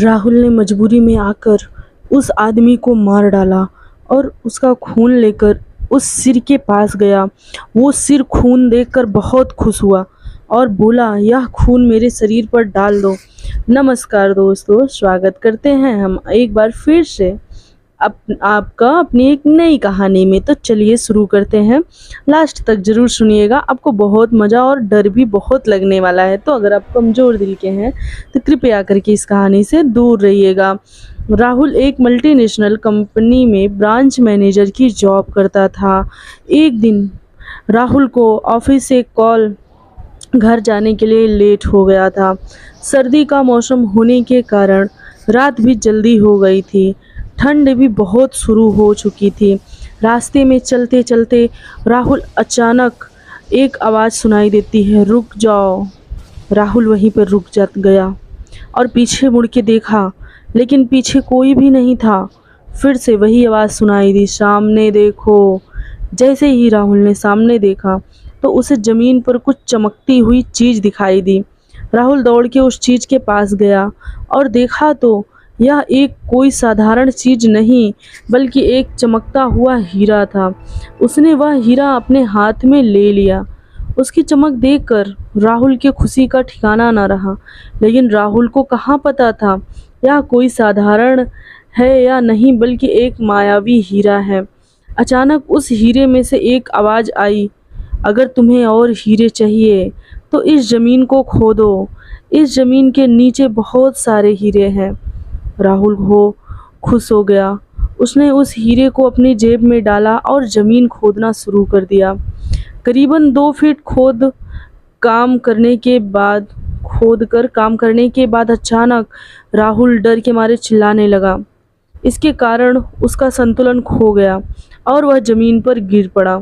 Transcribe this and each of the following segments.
राहुल ने मजबूरी में आकर उस आदमी को मार डाला और उसका खून लेकर उस सिर के पास गया। वो सिर खून देखकर बहुत खुश हुआ और बोला, यह खून मेरे शरीर पर डाल दो। नमस्कार दोस्तों, स्वागत करते हैं हम एक बार फिर से आपका अपनी एक नई कहानी में। तो चलिए शुरू करते हैं। लास्ट तक ज़रूर सुनिएगा, आपको बहुत मज़ा और डर भी बहुत लगने वाला है। तो अगर आप कमज़ोर दिल के हैं तो कृपया करके इस कहानी से दूर रहिएगा। राहुल एक मल्टीनेशनल कंपनी में ब्रांच मैनेजर की जॉब करता था। एक दिन राहुल को ऑफिस से कॉल घर जाने के लिए लेट हो गया था। सर्दी का मौसम होने के कारण रात भी जल्दी हो गई थी। ठंड भी बहुत शुरू हो चुकी थी। रास्ते में चलते चलते राहुल अचानक एक आवाज़ सुनाई देती है, रुक जाओ। राहुल वहीं पर रुक जा गया और पीछे मुड़ के देखा, लेकिन पीछे कोई भी नहीं था। फिर से वही आवाज़ सुनाई दी, सामने देखो। जैसे ही राहुल ने सामने देखा तो उसे ज़मीन पर कुछ चमकती हुई चीज़ दिखाई दी। राहुल दौड़ के उस चीज़ के पास गया और देखा तो यह एक कोई साधारण चीज़ नहीं बल्कि एक चमकता हुआ हीरा था। उसने वह हीरा अपने हाथ में ले लिया। उसकी चमक देखकर राहुल की खुशी का ठिकाना न रहा। लेकिन राहुल को कहाँ पता था यह कोई साधारण है या नहीं बल्कि एक मायावी हीरा है। अचानक उस हीरे में से एक आवाज़ आई, अगर तुम्हें और हीरे चाहिए तो इस ज़मीन को खोदो। इस ज़मीन के नीचे बहुत सारे हीरे हैं। राहुल को खुश हो गया। उसने उस हीरे को अपनी जेब में डाला और ज़मीन खोदना शुरू कर दिया। करीबन 2 फीट काम करने के बाद अचानक राहुल डर के मारे चिल्लाने लगा। इसके कारण उसका संतुलन खो गया और वह ज़मीन पर गिर पड़ा,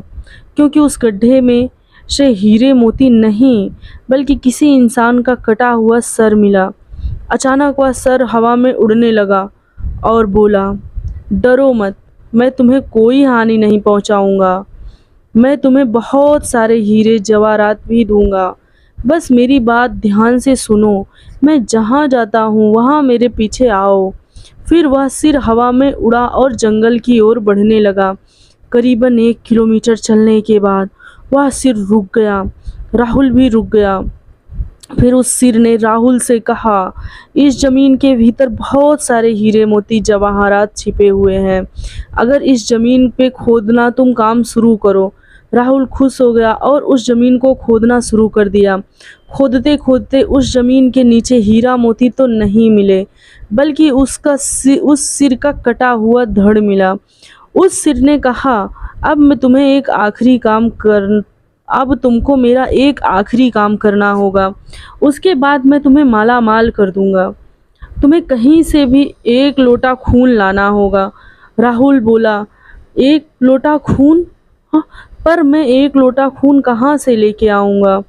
क्योंकि उस गड्ढे में से हीरे मोती नहीं बल्कि किसी इंसान का कटा हुआ सर मिला। अचानक वह सर हवा में उड़ने लगा और बोला, डरो मत, मैं तुम्हें कोई हानि नहीं पहुंचाऊंगा। मैं तुम्हें बहुत सारे हीरे जवाहरात भी दूंगा। बस मेरी बात ध्यान से सुनो। मैं जहाँ जाता हूँ वहाँ मेरे पीछे आओ। फिर वह सिर हवा में उड़ा और जंगल की ओर बढ़ने लगा। करीबन 1 किलोमीटर चलने के बाद वह सिर रुक गया। राहुल भी रुक गया। फिर उस सिर ने राहुल से कहा, इस ज़मीन के भीतर बहुत सारे हीरे मोती जवाहरात छिपे हुए हैं। अगर इस ज़मीन पे खोदना तुम काम शुरू करो। राहुल खुश हो गया और उस ज़मीन को खोदना शुरू कर दिया। खोदते खोदते उस ज़मीन के नीचे हीरा मोती तो नहीं मिले बल्कि उस सिर का कटा हुआ धड़ मिला। उस सिर ने कहा, अब तुमको मेरा एक आखिरी काम करना होगा। उसके बाद मैं तुम्हें माला माल कर दूंगा। तुम्हें कहीं से भी 1 लोटा खून लाना होगा। राहुल बोला, 1 लोटा खून? हाँ, पर मैं 1 लोटा खून कहाँ से लेके आऊँगा?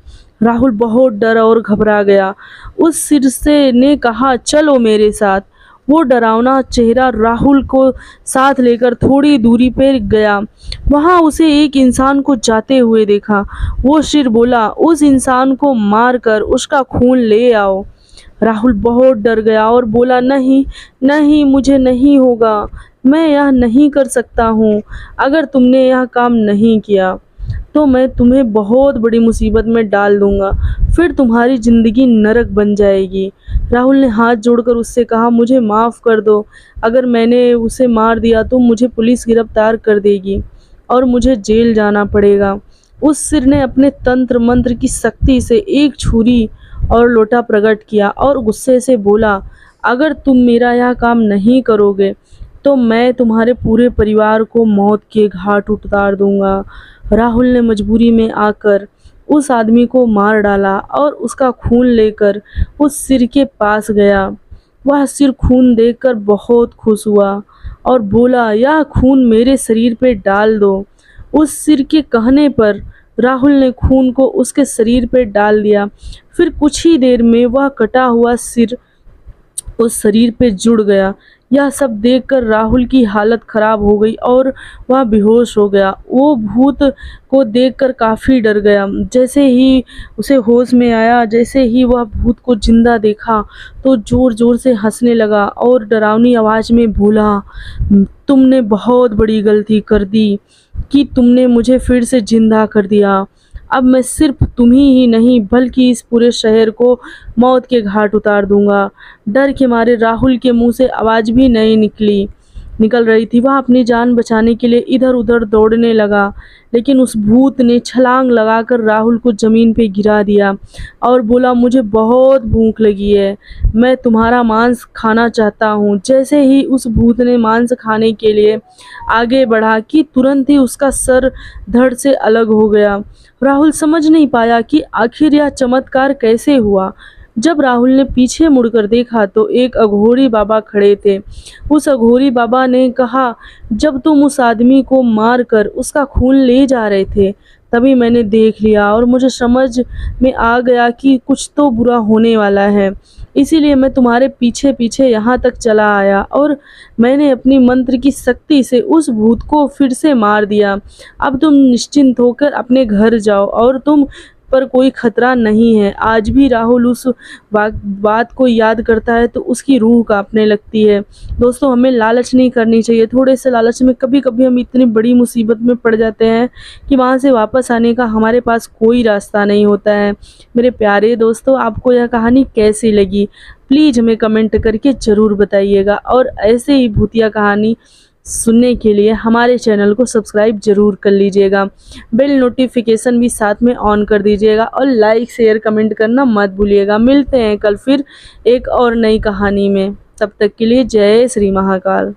राहुल बहुत डरा और घबरा गया। उस सिर से ने कहा, चलो मेरे साथ। वो डरावना चेहरा राहुल को साथ लेकर थोड़ी दूरी पर गया। वहाँ उसे एक इंसान को जाते हुए देखा। वो सिर बोला, उस इंसान को मारकर उसका खून ले आओ। राहुल बहुत डर गया और बोला, नहीं नहीं, मुझे नहीं होगा। मैं यह नहीं कर सकता हूँ। अगर तुमने यह काम नहीं किया तो मैं तुम्हें बहुत बड़ी मुसीबत में डाल दूंगा। फिर तुम्हारी ज़िंदगी नरक बन जाएगी। राहुल ने हाथ जोड़कर उससे कहा, मुझे माफ़ कर दो। अगर मैंने उसे मार दिया तो मुझे पुलिस गिरफ्तार कर देगी और मुझे जेल जाना पड़ेगा। उस सिर ने अपने तंत्र मंत्र की शक्ति से एक छुरी और लोटा प्रकट किया और गुस्से से बोला, अगर तुम मेरा यह काम नहीं करोगे तो मैं तुम्हारे पूरे परिवार को मौत के घाट उतार दूंगा। राहुल ने मजबूरी में आकर उस आदमी को मार डाला और उसका खून लेकर उस सिर के पास गया। वह सिर खून देखकर बहुत खुश हुआ और बोला, यह खून मेरे शरीर पे डाल दो। उस सिर के कहने पर राहुल ने खून को उसके शरीर पे डाल दिया। फिर कुछ ही देर में वह कटा हुआ सिर उस शरीर पे जुड़ गया। यह सब देखकर राहुल की हालत खराब हो गई और वह बेहोश हो गया। वो भूत को देखकर काफ़ी डर गया। जैसे ही उसे होश में आया, जैसे ही वह भूत को जिंदा देखा तो ज़ोर-ज़ोर से हंसने लगा और डरावनी आवाज़ में बोला, तुमने बहुत बड़ी गलती कर दी कि तुमने मुझे फिर से जिंदा कर दिया। अब मैं सिर्फ तुम्ही ही नहीं बल्कि इस पूरे शहर को मौत के घाट उतार दूंगा। डर के मारे राहुल के मुंह से आवाज़ भी नहीं निकल रही थी। वह अपनी जान बचाने के लिए इधर उधर दौड़ने लगा, लेकिन उस भूत ने छलांग लगाकर राहुल को ज़मीन पे गिरा दिया और बोला, मुझे बहुत भूख लगी है, मैं तुम्हारा मांस खाना चाहता हूँ। जैसे ही उस भूत ने मांस खाने के लिए आगे बढ़ा कि तुरंत ही उसका सर धड़ से अलग हो गया। राहुल समझ नहीं पाया कि आखिर यह चमत्कार कैसे हुआ। जब राहुल ने पीछे मुड़कर देखा तो एक अघोरी बाबा खड़े थे। उस अघोरी बाबा ने कहा, जब तुम उस आदमी को मारकर उसका खून ले जा रहे थे तभी मैंने देख लिया और मुझे समझ में आ गया कि कुछ तो बुरा होने वाला है। इसीलिए मैं तुम्हारे पीछे पीछे यहाँ तक चला आया और मैंने अपनी मंत्र की शक्ति से उस भूत को फिर से मार दिया। अब तुम निश्चिंत होकर अपने घर जाओ और तुम पर कोई खतरा नहीं है। आज भी राहुल उस बात को याद करता है तो उसकी रूह कांपने लगती है। दोस्तों, हमें लालच नहीं करनी चाहिए। थोड़े से लालच में कभी कभी हम इतनी बड़ी मुसीबत में पड़ जाते हैं कि वहाँ से वापस आने का हमारे पास कोई रास्ता नहीं होता है। मेरे प्यारे दोस्तों, आपको यह कहानी कैसी लगी प्लीज़ हमें कमेंट करके ज़रूर बताइएगा और ऐसे ही भूतिया कहानी सुनने के लिए हमारे चैनल को सब्सक्राइब जरूर कर लीजिएगा। बेल नोटिफिकेशन भी साथ में ऑन कर दीजिएगा और लाइक शेयर कमेंट करना मत भूलिएगा। मिलते हैं कल फिर एक और नई कहानी में। तब तक के लिए जय श्री महाकाल।